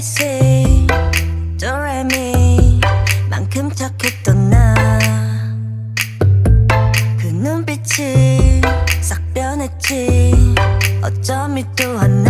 ABC 도레미 만큼 착했던 나 그 눈빛이 싹 변했지 어쩜 이 또한